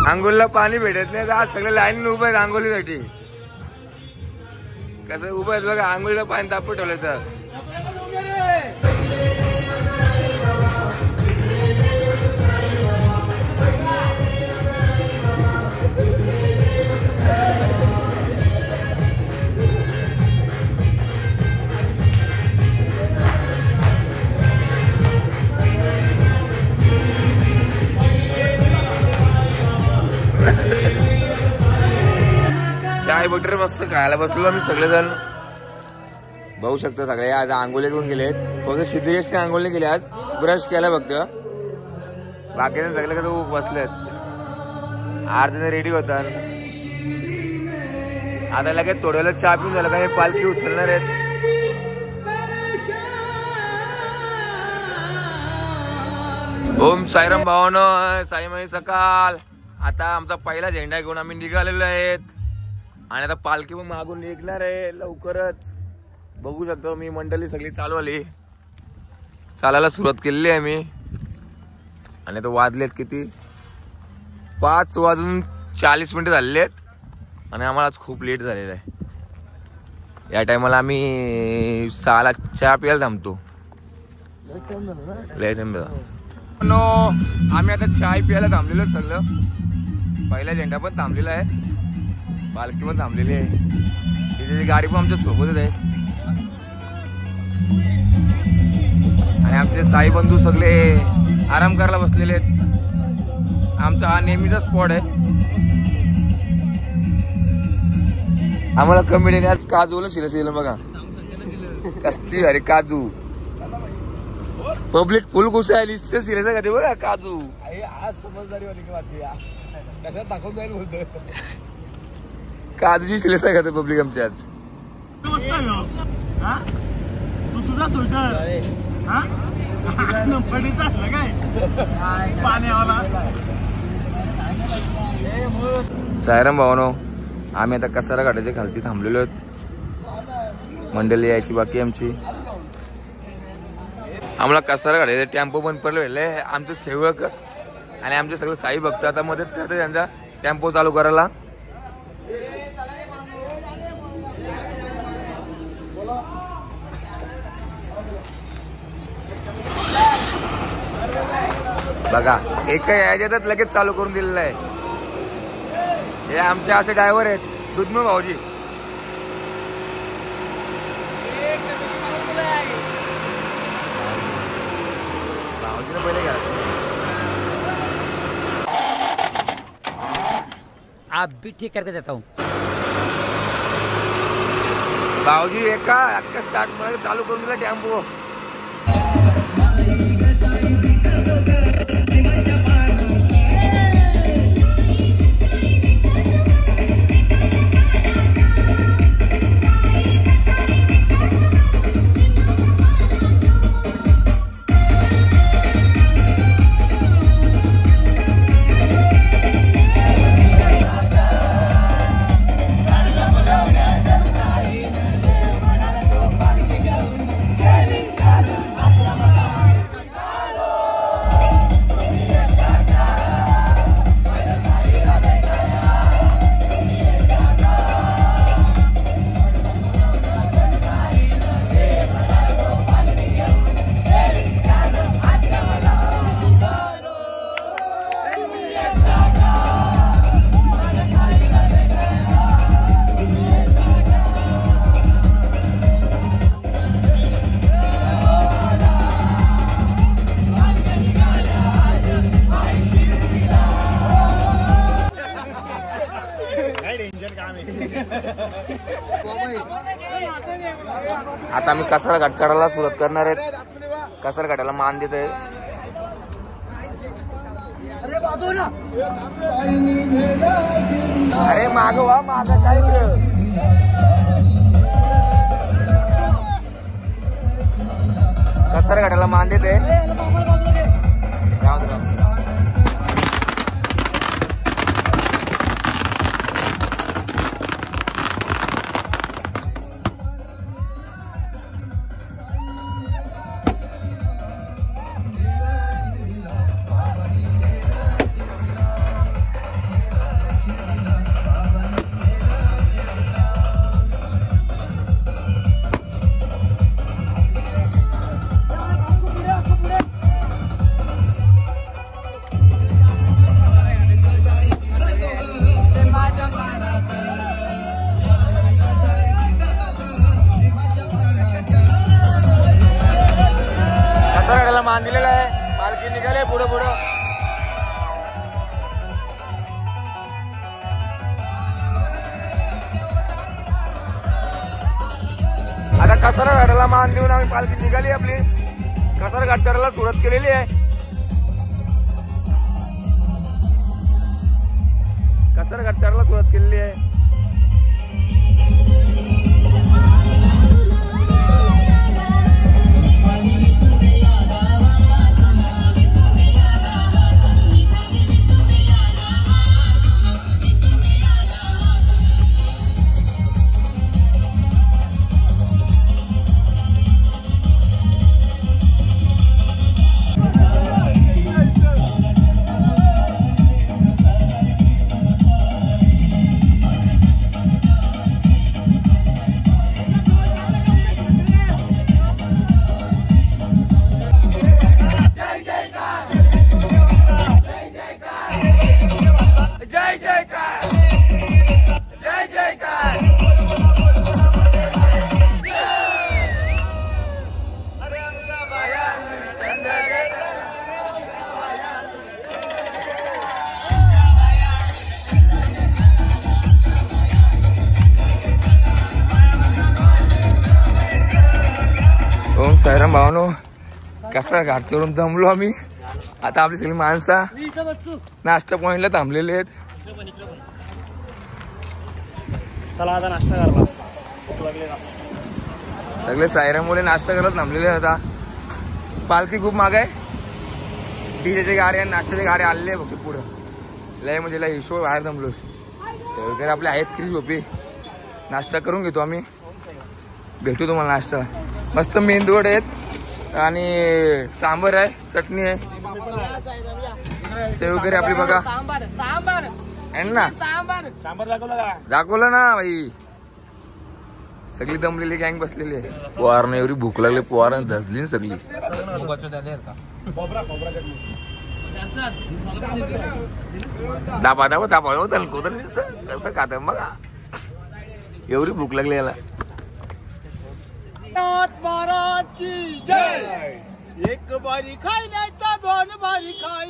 आंघोळीला पाणी भेटत नाही, आज सगळे लाईन उभं आहेत आंघोळीसाठी. कसं उभं आहेत बघा, आंघोळीला पाणी तापत ठेवलं तर. चाय बटर मस्त खायला बसलो आम्ही सगळेजण. बघू शकता सगळे आज आंघोळी करून गेलेत. फक्त सिद्धेशने आंघोळी केली, आज ब्रश केला फक्त. बाकीने सगळे कसं बसलेत, अर्धे रेडी होतात. आता लगेच थोड्या वेळेला चहा पिऊन झालं का पालखी उचलणार आहेत. ओम साईराम भावानो, साईमाई सकाळ. आता आमचा पहिला झेंडा घेऊन आम्ही निघालेलो आहेत आणि आता पालखी पण मागून निघणार आहे लवकरच. बघू शकतो मी मंडळी सगळी चालू आली, चालायला सुरुवात केलेली आहे मी. आणि तो वाजलेत किती, 5:40 झालेले आहेत आणि आम्हाला आज खूप लेट झालेला आहे. या टायमाला आम्ही 6ला चहा प्यायला थांबतो. आम्ही आता चाय प्यायला थांबलेलो सगळं. पहिला झेंडा पण थांबलेला आहे, पालखी पण थांबलेली आहे, तिथे गाडी पण आमच्या सोबतच आहे. आणि आमचे साई बंधू सगळे आराम करायला बसलेले आहेत. आमचा हा नेहमीचा स्पॉट आहे. आम्हाला कमिटीने आज काजूला शिरसिलं बघा, कसली अरे काजू. पब्लिक फुल खुश आहे, लिस्ट सिरियस का ते बघा काजू. आज समजदारी कशात दाखवून जाईल बोलतो. काजूची सिरियस आहे का ते पब्लिक आमच्या आज. तुझा स्वेटर सायराम भावानो, आम्ही आता कसारा घाटाच्या खालती थांबलेलो आहेत. मंडळी यायची बाकी आमची. आम्हाला कसारा घाटाचे टेम्पो बंद पडले. आमचे सेवक आणि आमचे सगळे साई भक्त आता मदत करतात त्यांचा टेम्पो चालू करायला. बघा एका याच्यातच लगेच चालू करून दिलेलं आहे. हे आमचे असे ड्रायव्हर आहेत, दुधमू भाऊजी. भाऊजीने पहिले घ्या. आप भी ठीक करके देता हूँ. भाऊजी एका स्टार्ट मध्ये चालू करून दिला टेम्पो. आता आम्ही कसारा घाट चढायला सुरुवात करणार आहेत. कसारा घाटाला मान देत आहे. अरे माग वा माग काय कसारा घाटाला मान देत आहे. घाटाला मान दिलेला आहे. पालखी निघाले पुढं पुढं. आता कसारा घाटाला मान देऊन आम्ही पालखी निघाली आपली. कसारा घाट चढायला सुरुवात केलेली आहे. कसारा घाट चढायला सुरुवात केलेली आहे. साईराम भावानो, कसा घाट चढून दमलो आम्ही. आता आपली सगळी माणसं नाश्ता पॉइंटला थांबलेले आहेत. चला आता नाश्ता करला. सगळे साईराम मुले नाश्ता करत थांबलेले आहेत. आता पालखी खूप माग आहे. डीजेचे गाडी आणि नाश्त्याचे गाडी आलेले आहे फक्त पुढं. लय म्हणजे लय हिशोब बाहेर थांबलो. सगळे आपले आहेत किती झोपे. नाश्ता करून घेतो आम्ही. भेटू तुम्हाला नाश्ता. मस्त मेंदूवड आहेत आणि सांबर आहे, चटणी आहे, सेव वगैरे आपली बघा. ना दाखवलं ना भाई. सगळी दमलेली गँग बसलेली आहे. पोहारने एवढी भूक लागली. पोहार धसली सगळी. दाबा दाबा दाबा तलकोतर कसं खात बघा. एवढी भूक लागली याला. महाराज की जय. एक बारी खाई नाही तर दोन बारी खाई.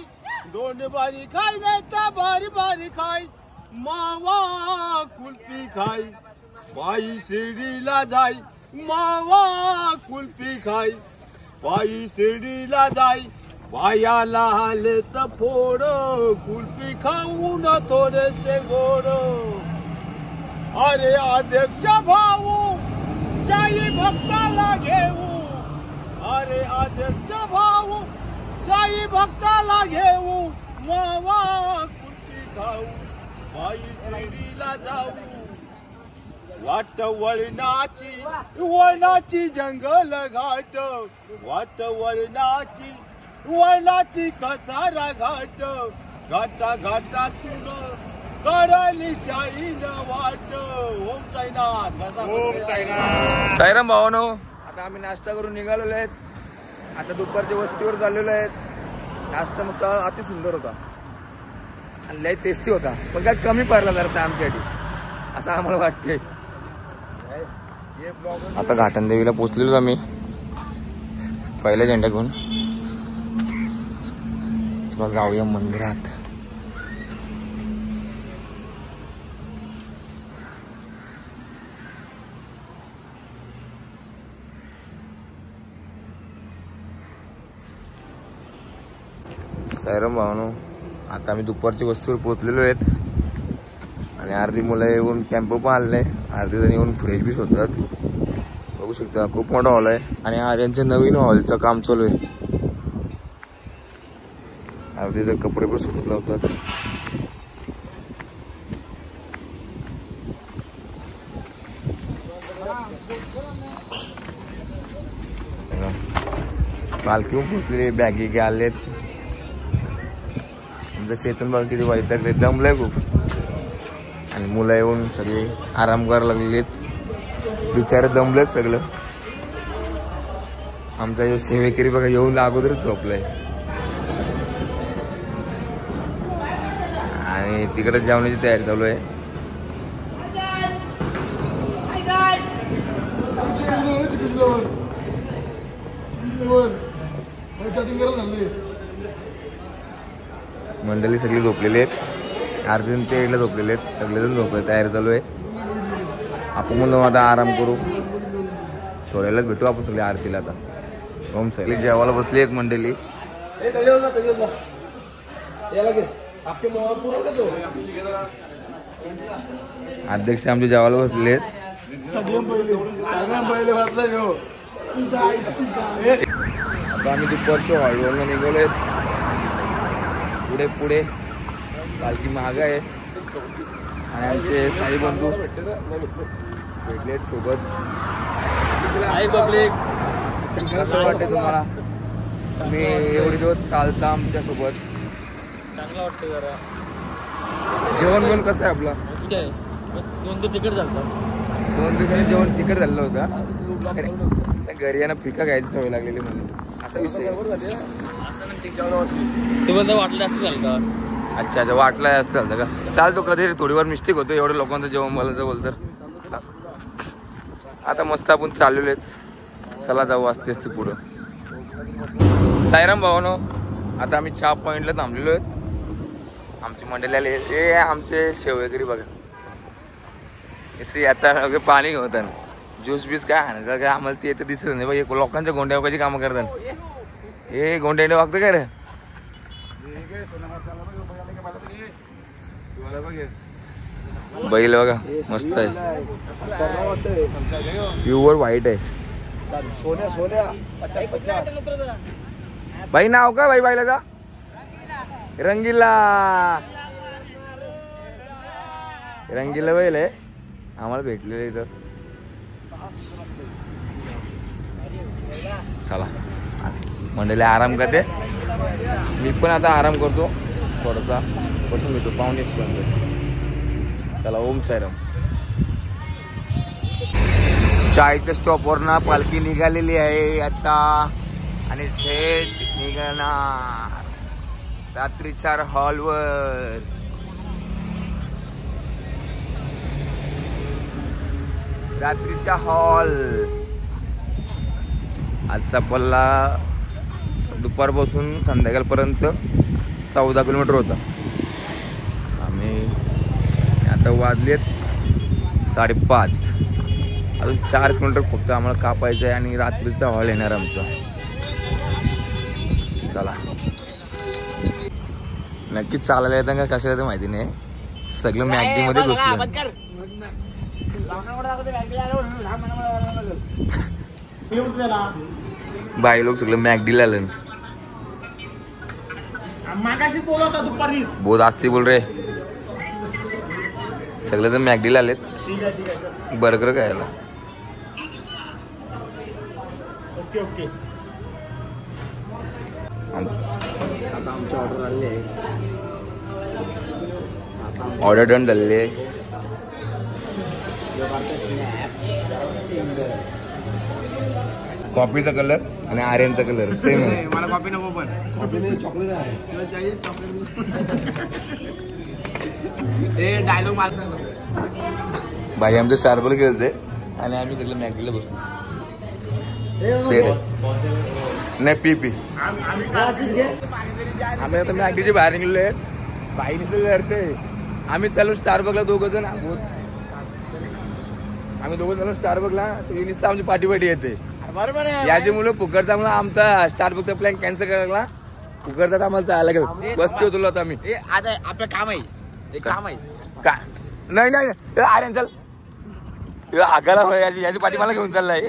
दोन बारी खाई नाही तर बारी बारी खाई. मावा कुल्फी खाई. पायी शिर्डीला जाई. मावा कुल्फी खाई. पायी शिर्डीला जाई. पायाला आले तर फोड. कुल्फी खाऊन थोडेसे गोड. अरे अध्यक्ष भाऊ साई भक्ताला घेऊ. अरे अध्यक्ष भाऊ साई भक्ताला घेऊ. मावा कुल्फी खाऊ. पायी शिर्डीला जाऊ. वाट वळणाची वळणाची जंगल घाट. वाट वळणाची वळणाची कसारा घाट. घाटा घाटातून कडली शाईन वाट. ओम साईनाथ. ओम साईनाथ. साईराम भावानो, आता आम्ही नाश्ता करून निघालेलो आहेत. आता दुपारच्या वस्तीवर चाललेलो आहेत. नाश्ता मस्त अति सुंदर होता आणि लय टेस्टी होता. पण काय कमी पडला जरा आमच्यासाठी असं आम्हाला वाटतंय. आता घाटनदेवीला पोहोचलेलो आम्ही पहिला झेंडा घेऊन. चला जाऊया मंदिरात. साईराम भावानो, आता आम्ही दुपारच्या वस्तीवर पोहोचलेलो आहेत आणि अर्धी मुलं येऊन टेम्पो पण आलेले. अर्धी जण येऊन फ्रेश बीस होतात. बघू शकता खूप मोठा हॉल आहे आणि आर्यांच्या नवीन हॉलचं काम चालू आहे. अर्धे जण कपडे पण सुकत लावतात. पालखी पोचलेली. बॅगी घ्या आलेत. चेतन बघ किती वैतागले. दमलंय खूप आणि मुलं येऊन सगळे आराम करायला लागलेत. बिचारे दमलेत सगळं. आमचा जो सेवेकरी बघा येऊन अगोदरच झोपलाय आणि तिकडे जेवणाची तयारी चालू आहे. मंडळी सगळी झोपलेली आहेत. अर्जुन ते इकडे झोपलेले आहेत. सगळेजण झोपले, तयारी चालू आहे. आपण म्हणलो आता आराम करू, थोड्यालाच भेटू आपण सगळे आरतीला. आता ओम सगळी जेवायला बसली आहेत मंडळी. अध्यक्ष आमचे जेवायला बसले आहेत. आता आम्ही दुपारच्या हॉलवरनं निघालोय. पुढे पुढे पालखी मागं आहे आणि आमचे साई बंधू भेटलेत सोबत. हाय पब्लिक, कसं वाटते तुम्हाला? तुम्ही एवढे दिवस चालता आमच्या सोबत, चांगलं वाटतं जरा. जेवण बिवण कसं आहे आपलं? 2 तिकीट झालं. 2 दिवसांनी जेवण तिकट झालं होतं. घरी यांना फिका घ्यायची सवय लागलेली म्हणून असा विषय. तुम्हाला वाटलं असं झालं का? अच्छा अच्छा, वाटलं असं झालं का? चाल तो कधी थोडीफार मिस्टेक होतो एवढ्या लोकांचं जेवण बोलायचं बोल तर. आता मस्त आपण चाललेलो आहेत. चला जाऊ असते असते पुढं. साईराम भावानो, आता आम्ही चहा पॉईंटला थांबलेलो आहेत. आमची मंडळी आले. हे आमचे शेवगेरी बघा. आता पाणी होतं, ज्यूस बीस काय आणायचं काय आम्हाला ते तर दिसत नाही बाई. लोकांच्या गोंड्या कशी कामं करतात. हे गोंड्याने वागतं काय रे? बैल बघा मस्त आहे, प्युअर व्हाईट आहे. बाई नाव का बाई बैलाचा? रंगीला. रंगीला बैल आहे. आम्हाला भेटलेलं इथं. चला मंडळी आराम करते. मी पण आता आराम करतो थोडासा, बसून घेतो 5:45. चला ओम साईराम. चायच्या स्टॉपवर ना पालखी निघालेली आहे आता आणि थेट निघणार रात्रीच्या हॉलवर. रात्रीचा हॉल. आजचा पल्ला दुपारपासून संध्याकाळपर्यंत 14 किलोमीटर होता. आम्ही आता वाजलेत 5:30. अजून 4 किलोमीटर फक्त आम्हाला कापायचं आहे आणि रात्रीचा हॉल येणार आमचा. चला नक्कीच चालायला येतं का कशाला तर माहिती नाही. सगळं मॅगडी मध्ये घुसलं. बाई लोक सगळं मॅगडीला आलं. बहुत आस्ती बोल रे. सगळे जण मॅगडीला आलेत बर्गर खायला. आता आमची ऑर्डर आली आहे. ऑर्डर डन झालेली आहे. कॉफीचा कलर आणि आर्यनचा कलर सेम आहे. मला कॉफी नको पण चॉकलेट आहे. डायलॉग मारतो भाई. आमचं स्टारबक्स गेलते आणि आम्ही सगळं मॅगडीला बसलो. सेट नाही पी पी. आम्ही आता मॅगडीच्या बाहेर निघलो आहेत. बाई निघते. आम्ही चालू स्टारबक्सला दोघं जण. आम्ही दोघं चालू स्टारबक्सला. नुसतं आमची पाठी येते. बरोबर आहे. याची मुलं फुकटचा म्हणून आमचा स्टारबक्सचा प्लॅन कॅन्सल करायला. फुकटचा आम्हाला चालायला गेलो. बसते होतो आता आम्ही. आता आपलं काम आहे. एक काम आहे का नाही नाही आर्यन चल. आगाला याची पाठी मला घेऊन चाललाय.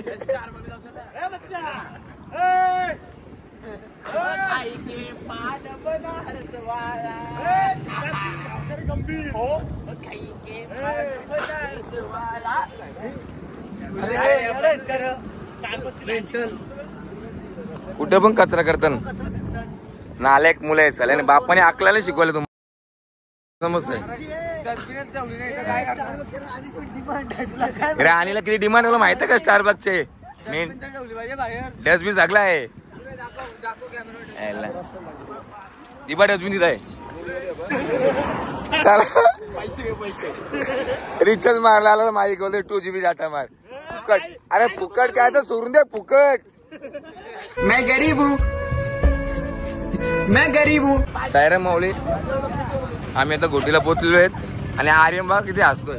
कुठे पण कचरा करतात नालायक मुलं आहे. चालेल बापाने अकलाला शिकवलं तुम्हाला समजतंय. राणीला किती डिमांड मला माहिती आहे का? स्टारबक्सचे मेन डस्टबिन सगळं आहे. दिबा डस्टबिन तिथं आहे. रिचार्ज मारला आला माझी बोलते 2 GB डाटा मार. फुकट. अरे फुकट काय तर सोडून दे. फुकट. मैं गरीब हूँ मैं गरीब हूँ. सायराम माऊली आम्ही आता गोटीला पोचलेलो आहेत आणि आर्यन बा किती हसतोय.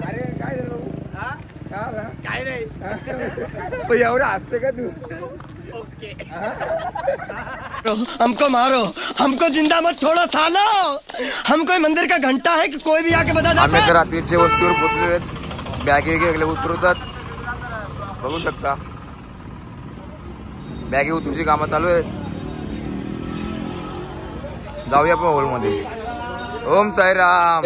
अरे काय रे बाबू? काय नाही. पण एवढं हसते का तू? हमको मारो, हमको जिंदा मत छोड़ो सालो. हम कोई मंदिर का घंटा है कि कोई भी आके बता आम्ही जाता आता है. रात्रीच्या वस्तीवर पोचलेलो आहेत. बॅगे वेगळे उतरवतात बघू शकता. बॅगे उतरूची कामं चालू आहेत. जाऊया आपण हॉल मध्ये. ओम साईराम.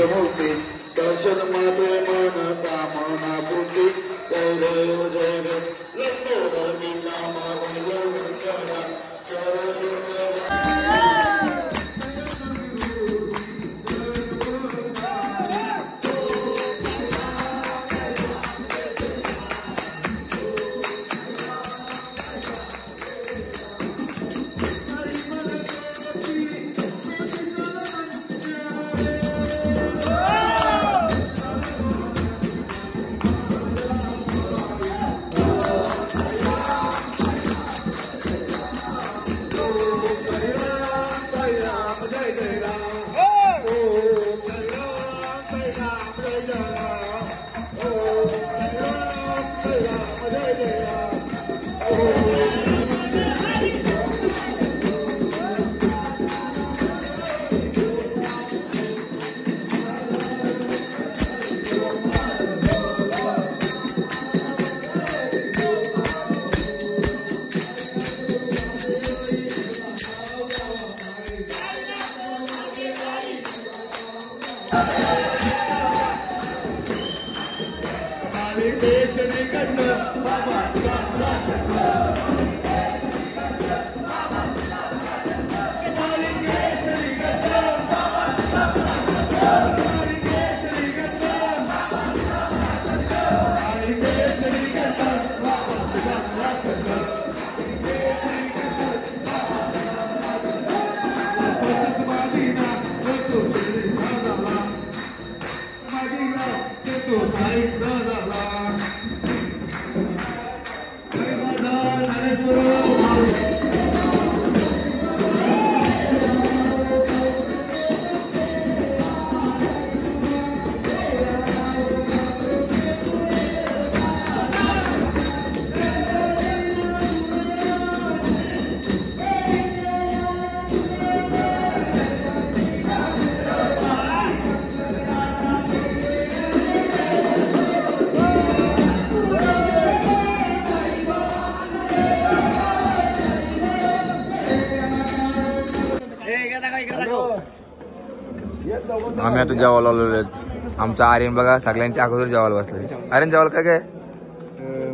आम्ही आता जेवायला आलेलो आहेत. आमचा आर्यन बघा सगळ्यांच्या अगोदर जेवायला बसलाय. आर्यन जेवायला काय काय?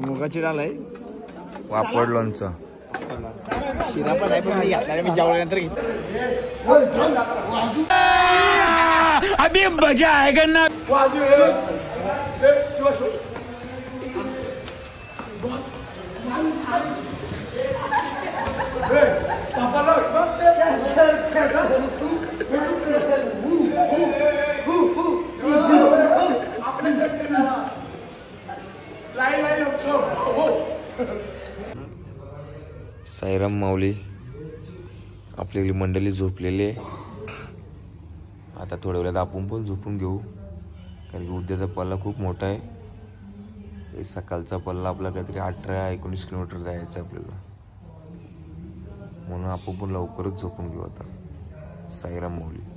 मुगाची डाळ आहे. वापड लोणचं. शिरा पण आहे पण मी घातला मी जेवल्यानंतर घेतला. अभी मजा आएगा ना. साईराम माऊली आपली मंडळी झोपलेली आहे. आता थोड्या वेळात आपण पण झोपून घेऊ कारण की उद्याचा पल्ला खूप मोठा आहे. हे सकाळचा पल्ला आपला काहीतरी 18-19 किलोमीटर जायचं आपल्याला. म्हणून आपण पण लवकरच झोपून घेऊ आता. साईराम माऊली.